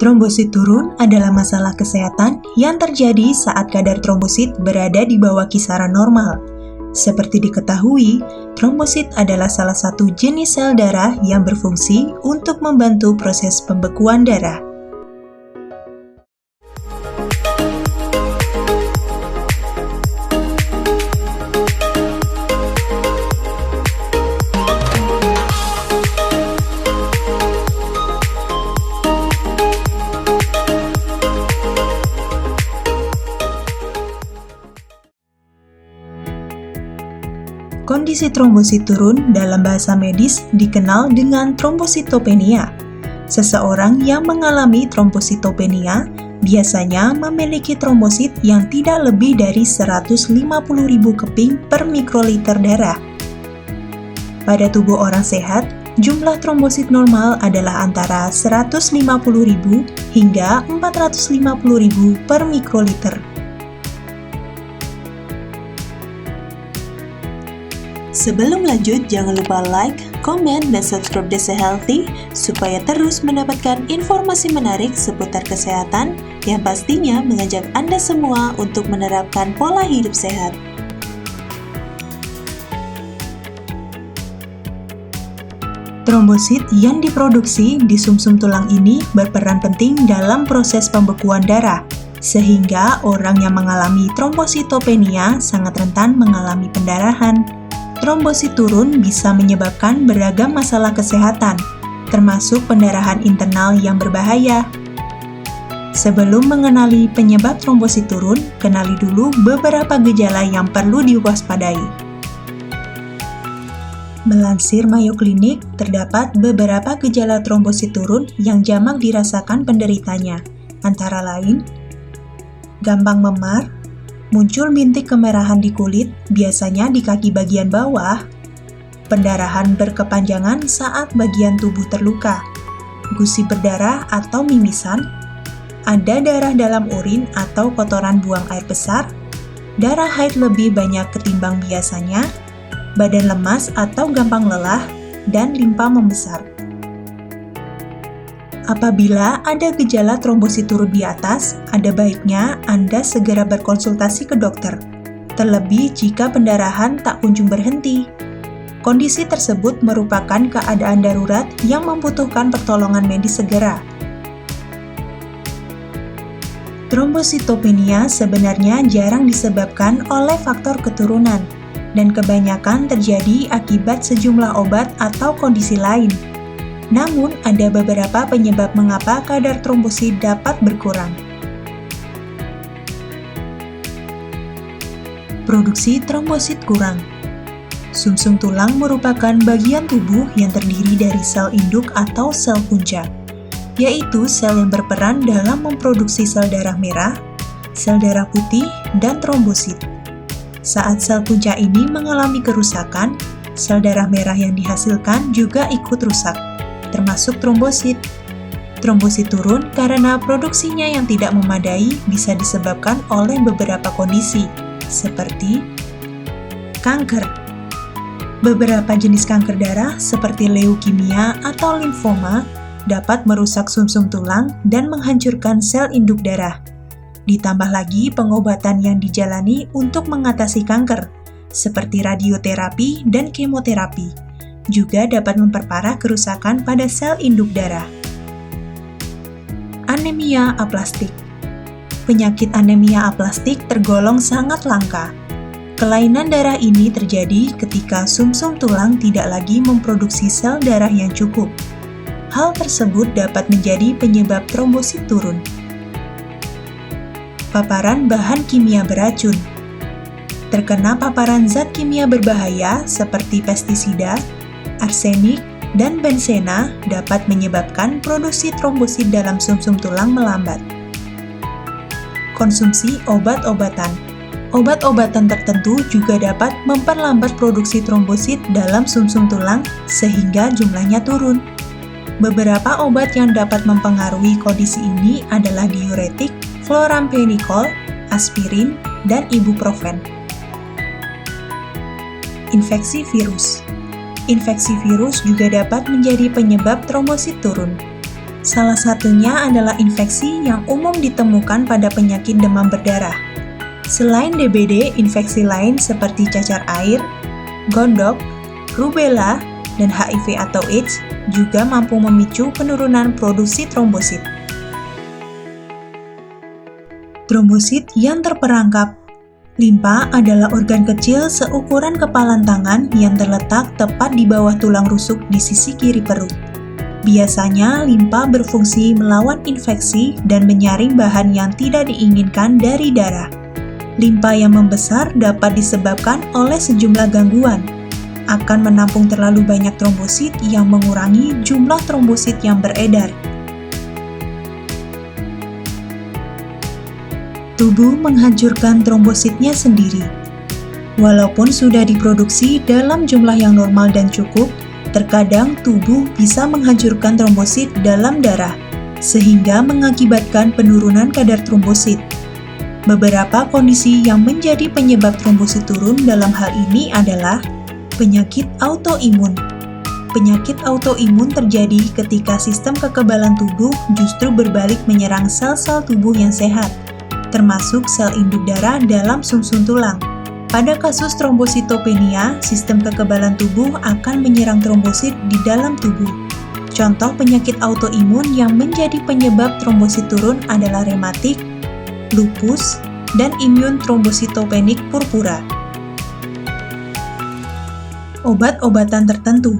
Trombosit turun adalah masalah kesehatan yang terjadi saat kadar trombosit berada di bawah kisaran normal. Seperti diketahui, trombosit adalah salah satu jenis sel darah yang berfungsi untuk membantu proses pembekuan darah. Kondisi trombosit turun dalam bahasa medis dikenal dengan trombositopenia. Seseorang yang mengalami trombositopenia biasanya memiliki trombosit yang tidak lebih dari 150.000 keping per mikroliter darah. Pada tubuh orang sehat, jumlah trombosit normal adalah antara 150.000 hingga 450.000 per mikroliter. Sebelum lanjut, jangan lupa like, komen, dan subscribe Desa Healthy supaya terus mendapatkan informasi menarik seputar kesehatan yang pastinya mengajak Anda semua untuk menerapkan pola hidup sehat. Trombosit yang diproduksi di sumsum tulang ini berperan penting dalam proses pembekuan darah, sehingga orang yang mengalami trombositopenia sangat rentan mengalami pendarahan. Trombosit turun bisa menyebabkan beragam masalah kesehatan, termasuk pendarahan internal yang berbahaya. Sebelum mengenali penyebab trombosit turun, kenali dulu beberapa gejala yang perlu diwaspadai. Melansir Mayo Clinic, terdapat beberapa gejala trombosit turun yang jamak dirasakan penderitanya, antara lain gampang memar, muncul bintik kemerahan di kulit, biasanya di kaki bagian bawah, pendarahan berkepanjangan saat bagian tubuh terluka, gusi berdarah atau mimisan, ada darah dalam urin atau kotoran buang air besar, darah haid lebih banyak ketimbang biasanya, badan lemas atau gampang lelah, dan limpa membesar. Apabila ada gejala trombosit turun di atas, ada baiknya Anda segera berkonsultasi ke dokter, terlebih jika pendarahan tak kunjung berhenti. Kondisi tersebut merupakan keadaan darurat yang membutuhkan pertolongan medis segera. Trombositopenia sebenarnya jarang disebabkan oleh faktor keturunan, dan kebanyakan terjadi akibat sejumlah obat atau kondisi lain. Namun, ada beberapa penyebab mengapa kadar trombosit dapat berkurang. Produksi trombosit kurang. Sumsum tulang merupakan bagian tubuh yang terdiri dari sel induk atau sel punca, yaitu sel yang berperan dalam memproduksi sel darah merah, sel darah putih, dan trombosit. Saat sel punca ini mengalami kerusakan, sel darah merah yang dihasilkan juga ikut rusak, termasuk trombosit. Trombosit turun karena produksinya yang tidak memadai bisa disebabkan oleh beberapa kondisi, seperti kanker. Beberapa jenis kanker darah seperti leukemia atau limfoma dapat merusak sumsum tulang dan menghancurkan sel induk darah. Ditambah lagi pengobatan yang dijalani untuk mengatasi kanker, seperti radioterapi dan kemoterapi, juga dapat memperparah kerusakan pada sel induk darah. Anemia aplastik. Penyakit anemia aplastik tergolong sangat langka. Kelainan darah ini terjadi ketika sumsum tulang tidak lagi memproduksi sel darah yang cukup. Hal tersebut dapat menjadi penyebab trombosit turun. Paparan bahan kimia beracun. Terkena paparan zat kimia berbahaya seperti pestisida, arsenik, dan bensena dapat menyebabkan produksi trombosit dalam sumsum tulang melambat. Konsumsi obat-obatan. Obat-obatan tertentu juga dapat memperlambat produksi trombosit dalam sumsum tulang sehingga jumlahnya turun. Beberapa obat yang dapat mempengaruhi kondisi ini adalah diuretik, chloramphenicol, aspirin, dan ibuprofen. Infeksi virus. Infeksi virus juga dapat menjadi penyebab trombosit turun. Salah satunya adalah infeksi yang umum ditemukan pada penyakit demam berdarah. Selain DBD, infeksi lain seperti cacar air, gondok, rubella, dan HIV atau AIDS juga mampu memicu penurunan produksi trombosit. Trombosit yang terperangkap. Limpa adalah organ kecil seukuran kepalan tangan yang terletak tepat di bawah tulang rusuk di sisi kiri perut. Biasanya, limpa berfungsi melawan infeksi dan menyaring bahan yang tidak diinginkan dari darah. Limpa yang membesar dapat disebabkan oleh sejumlah gangguan. Akan menampung terlalu banyak trombosit yang mengurangi jumlah trombosit yang beredar. Tubuh menghancurkan trombositnya sendiri. Walaupun sudah diproduksi dalam jumlah yang normal dan cukup, terkadang tubuh bisa menghancurkan trombosit dalam darah, sehingga mengakibatkan penurunan kadar trombosit. Beberapa kondisi yang menjadi penyebab trombosit turun dalam hal ini adalah penyakit autoimun. Penyakit autoimun terjadi ketika sistem kekebalan tubuh justru berbalik menyerang sel-sel tubuh yang sehat, termasuk sel induk darah dalam sumsum tulang. Pada kasus trombositopenia, sistem kekebalan tubuh akan menyerang trombosit di dalam tubuh. Contoh penyakit autoimun yang menjadi penyebab trombosit turun adalah rematik, lupus, dan imun trombositopenik purpura. Obat-obatan tertentu.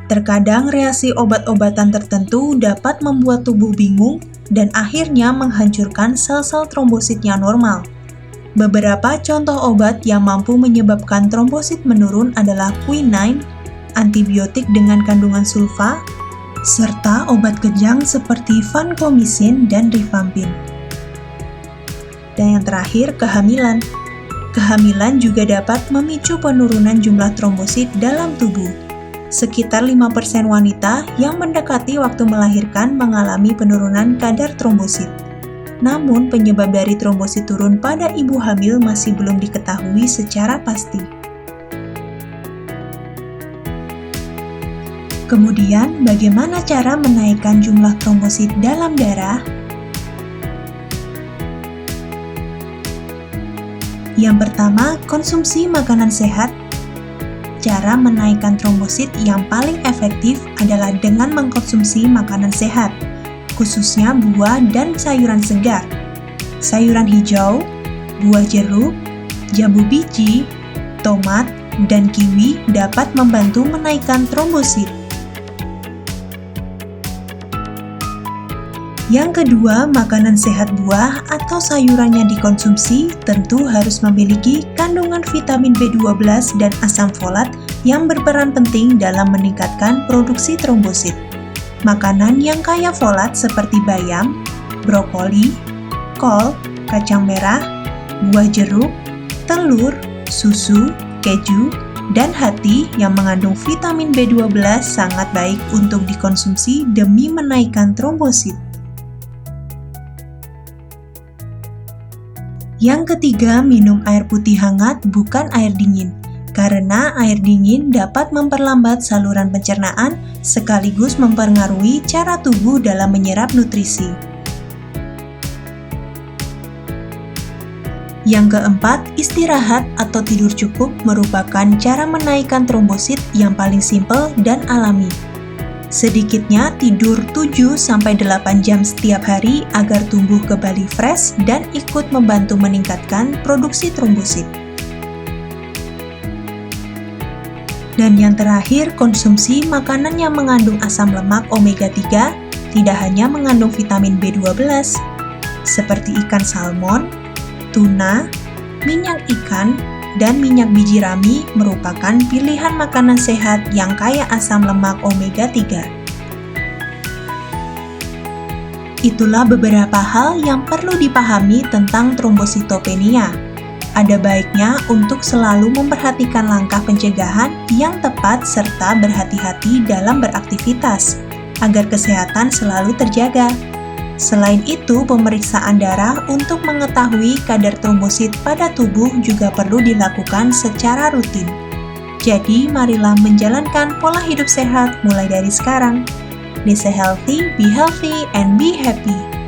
Terkadang reaksi obat-obatan tertentu dapat membuat tubuh bingung dan akhirnya menghancurkan sel-sel trombosit yang normal. Beberapa contoh obat yang mampu menyebabkan trombosit menurun adalah quinine, antibiotik dengan kandungan sulfa, serta obat kejang seperti vancomycin dan rifampin. Dan yang terakhir, kehamilan. Kehamilan juga dapat memicu penurunan jumlah trombosit dalam tubuh. Sekitar 5% wanita yang mendekati waktu melahirkan mengalami penurunan kadar trombosit. Namun, penyebab dari trombosit turun pada ibu hamil masih belum diketahui secara pasti. Kemudian, bagaimana cara menaikkan jumlah trombosit dalam darah? Yang pertama, konsumsi makanan sehat. Cara menaikkan trombosit yang paling efektif adalah dengan mengkonsumsi makanan sehat, khususnya buah dan sayuran segar. Sayuran hijau, buah jeruk, jambu biji, tomat, dan kiwi dapat membantu menaikkan trombosit. Yang kedua, makanan sehat buah atau sayuran yang dikonsumsi tentu harus memiliki kandungan vitamin B12 dan asam folat yang berperan penting dalam meningkatkan produksi trombosit. Makanan yang kaya folat seperti bayam, brokoli, kol, kacang merah, buah jeruk, telur, susu, keju, dan hati yang mengandung vitamin B12 sangat baik untuk dikonsumsi demi menaikkan trombosit. Yang ketiga, minum air putih hangat bukan air dingin, karena air dingin dapat memperlambat saluran pencernaan sekaligus mempengaruhi cara tubuh dalam menyerap nutrisi. Yang keempat, istirahat atau tidur cukup merupakan cara menaikkan trombosit yang paling simpel dan alami. Sedikitnya tidur 7-8 jam setiap hari agar tubuh kembali fresh dan ikut membantu meningkatkan produksi trombosit. Dan yang terakhir, konsumsi makanan yang mengandung asam lemak omega 3 tidak hanya mengandung vitamin B12, seperti ikan salmon, tuna, minyak ikan, dan minyak biji rami merupakan pilihan makanan sehat yang kaya asam lemak omega 3. Itulah beberapa hal yang perlu dipahami tentang trombositopenia. Ada baiknya untuk selalu memperhatikan langkah pencegahan yang tepat serta berhati-hati dalam beraktivitas, agar kesehatan selalu terjaga. Selain itu, pemeriksaan darah untuk mengetahui kadar trombosit pada tubuh juga perlu dilakukan secara rutin. Jadi, marilah menjalankan pola hidup sehat mulai dari sekarang. Desa Healthy, be healthy, and be happy.